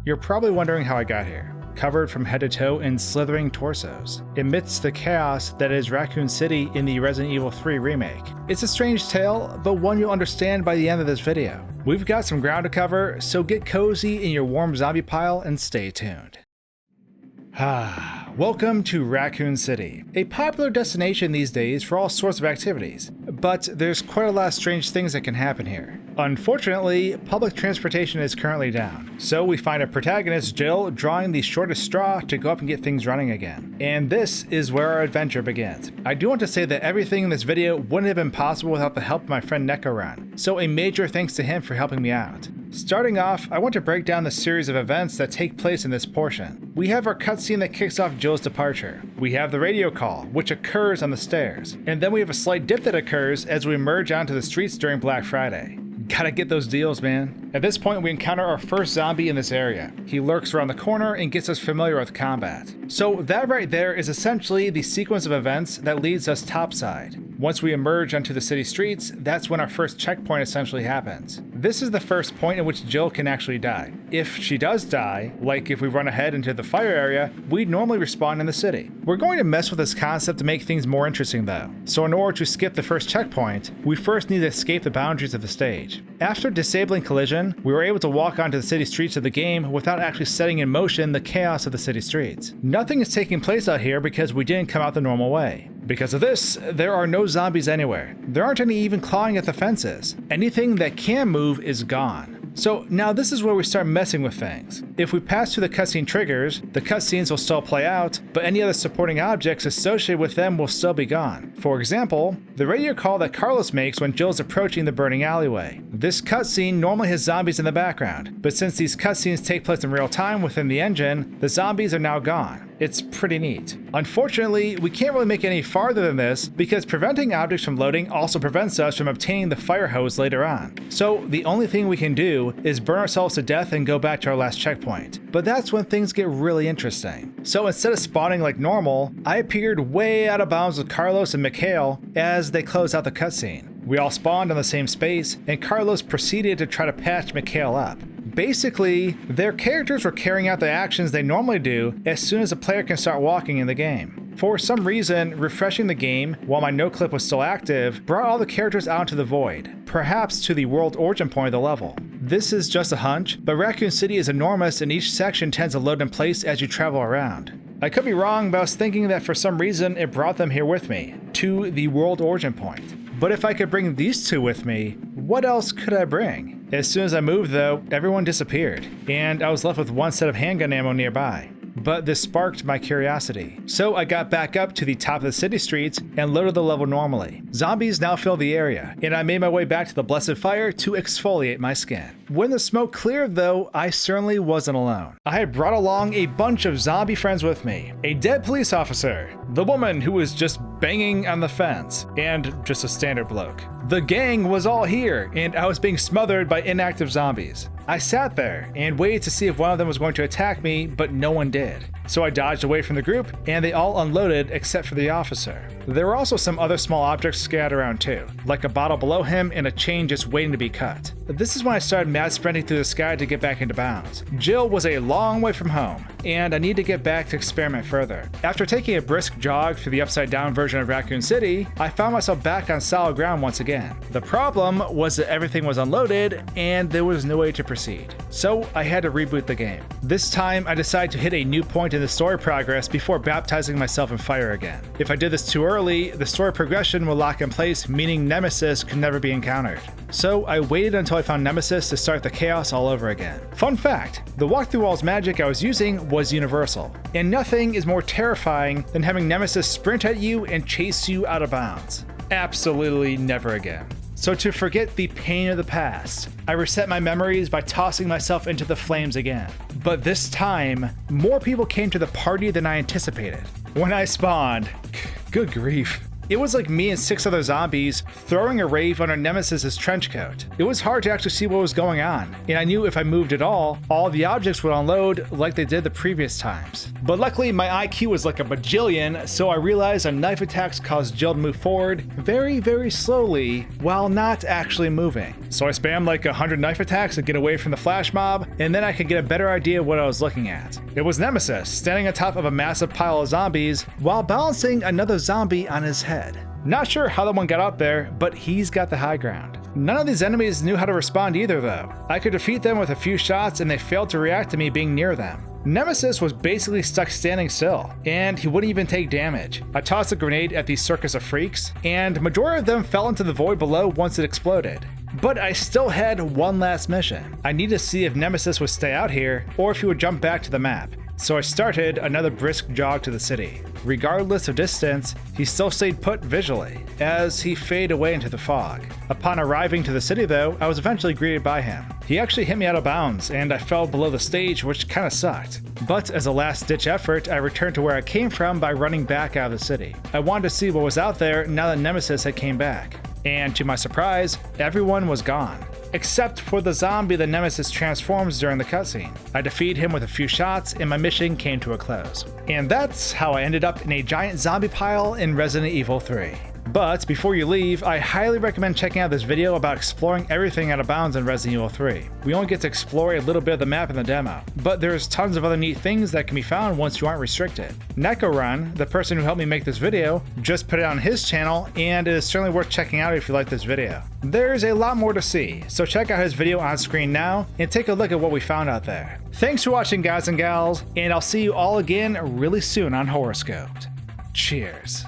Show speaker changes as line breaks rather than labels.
You're probably wondering how I got here, covered from head to toe in slithering torsos, amidst the chaos that is Raccoon City in the Resident Evil 3 remake. It's a strange tale, but one you'll understand by the end of this video. We've got some ground to cover, so get cozy in your warm zombie pile and stay tuned. Welcome to Raccoon City, a popular destination these days for all sorts of activities, but there's quite a lot of strange things that can happen here. Unfortunately, public transportation is currently down, so we find a protagonist, Jill, drawing the shortest straw to go up and get things running again. And this is where our adventure begins. I do want to say that everything in this video wouldn't have been possible without the help of my friend Nekoran, so a major thanks to him for helping me out. Starting off, I want to break down the series of events that take place in this portion. We have our cutscene that kicks off Jill's departure. We have the radio call, which occurs on the stairs. And then we have a slight dip that occurs as we emerge onto the streets during Black Friday. Gotta get those deals, man. At this point, we encounter our first zombie in this area. He lurks around the corner and gets us familiar with combat. So that right there is essentially the sequence of events that leads us topside. Once we emerge onto the city streets, that's when our first checkpoint essentially happens. This is the first point in which Jill can actually die. If she does die, like if we run ahead into the fire area, we'd normally respawn in the city. We're going to mess with this concept to make things more interesting though. So in order to skip the first checkpoint, we first need to escape the boundaries of the stage. After disabling collision, we were able to walk onto the city streets of the game without actually setting in motion the chaos of the city streets. Nothing is taking place out here because we didn't come out the normal way. Because of this, there are no zombies anywhere. There aren't any even clawing at the fences. Anything that can move is gone. So now this is where we start messing with things. If we pass through the cutscene triggers, the cutscenes will still play out, but any other supporting objects associated with them will still be gone. For example, the radio call that Carlos makes when Jill's approaching the burning alleyway. This cutscene normally has zombies in the background, but since these cutscenes take place in real time within the engine, the zombies are now gone. It's pretty neat. Unfortunately, we can't really make it any farther than this because preventing objects from loading also prevents us from obtaining the fire hose later on. So the only thing we can do is burn ourselves to death and go back to our last checkpoint. But that's when things get really interesting. So instead of spawning like normal, I appeared way out of bounds with Carlos and Mikhail as they close out the cutscene. We all spawned on the same space, and Carlos proceeded to try to patch Mikhail up. Basically, their characters were carrying out the actions they normally do as soon as a player can start walking in the game. For some reason, refreshing the game while my noclip was still active brought all the characters out into the void, perhaps to the world origin point of the level. This is just a hunch, but Raccoon City is enormous and each section tends to load in place as you travel around. I could be wrong, but I was thinking that for some reason it brought them here with me, to the world origin point. But if I could bring these two with me, what else could I bring? As soon as I moved though, everyone disappeared, and I was left with one set of handgun ammo nearby. But this sparked my curiosity. So I got back up to the top of the city streets and loaded the level normally. Zombies now fill the area, and I made my way back to the Blessed Fire to exfoliate my skin. When the smoke cleared though, I certainly wasn't alone. I had brought along a bunch of zombie friends with me. A dead police officer, the woman who was just banging on the fence, and just a standard bloke. The gang was all here, and I was being smothered by inactive zombies. I sat there and waited to see if one of them was going to attack me, but no one did. So I dodged away from the group, and they all unloaded except for the officer. There were also some other small objects scattered around too, like a bottle below him and a chain just waiting to be cut. This is when I started mad sprinting through the sky to get back into bounds. Jill was a long way from home, and I need to get back to experiment further. After taking a brisk jog through the upside down version of Raccoon City, I found myself back on solid ground once again. The problem was that everything was unloaded, and there was no way to proceed. So I had to reboot the game. This time I decided to hit a new point in the story progress before baptizing myself in fire again. If I did this too early, the story progression will lock in place, meaning Nemesis could never be encountered. So I waited until I found Nemesis to start the chaos all over again. Fun fact, the walk-through walls magic I was using was universal, and nothing is more terrifying than having Nemesis sprint at you and chase you out of bounds. Absolutely never again. So to forget the pain of the past, I reset my memories by tossing myself into the flames again. But this time, more people came to the party than I anticipated. When I spawned, good grief, It was like me and 6 other zombies throwing a rave under Nemesis's trench coat. It was hard to actually see what was going on, and I knew if I moved at all the objects would unload like they did the previous times. But luckily my IQ was like a bajillion, so I realized our knife attacks caused Jill to move forward very, very slowly while not actually moving. So I spammed like 100 knife attacks to get away from the flash mob, and then I could get a better idea of what I was looking at. It was Nemesis standing on top of a massive pile of zombies while balancing another zombie on his head. Not sure how that one got up there, but he's got the high ground. None of these enemies knew how to respond either though. I could defeat them with a few shots and they failed to react to me being near them. Nemesis was basically stuck standing still, and he wouldn't even take damage. I tossed a grenade at these circus of freaks, and majority of them fell into the void below once it exploded. But I still had one last mission. I needed to see if Nemesis would stay out here, or if he would jump back to the map. So I started another brisk jog to the city. Regardless of distance, he still stayed put visually, as he faded away into the fog. Upon arriving to the city though, I was eventually greeted by him. He actually hit me out of bounds, and I fell below the stage, which kinda sucked. But as a last-ditch effort, I returned to where I came from by running back out of the city. I wanted to see what was out there now that Nemesis had came back. And to my surprise, everyone was gone. Except for the zombie that Nemesis transforms during the cutscene. I defeated him with a few shots and my mission came to a close. And that's how I ended up in a giant zombie pile in Resident Evil 3. But before you leave, I highly recommend checking out this video about exploring everything out of bounds in Resident Evil 3. We only get to explore a little bit of the map in the demo, but there's tons of other neat things that can be found once you aren't restricted. NekoRun, the person who helped me make this video, just put it on his channel, and it is certainly worth checking out if you like this video. There's a lot more to see, so check out his video on screen now, and take a look at what we found out there. Thanks for watching, guys and gals, and I'll see you all again really soon on Horoscoped. Cheers.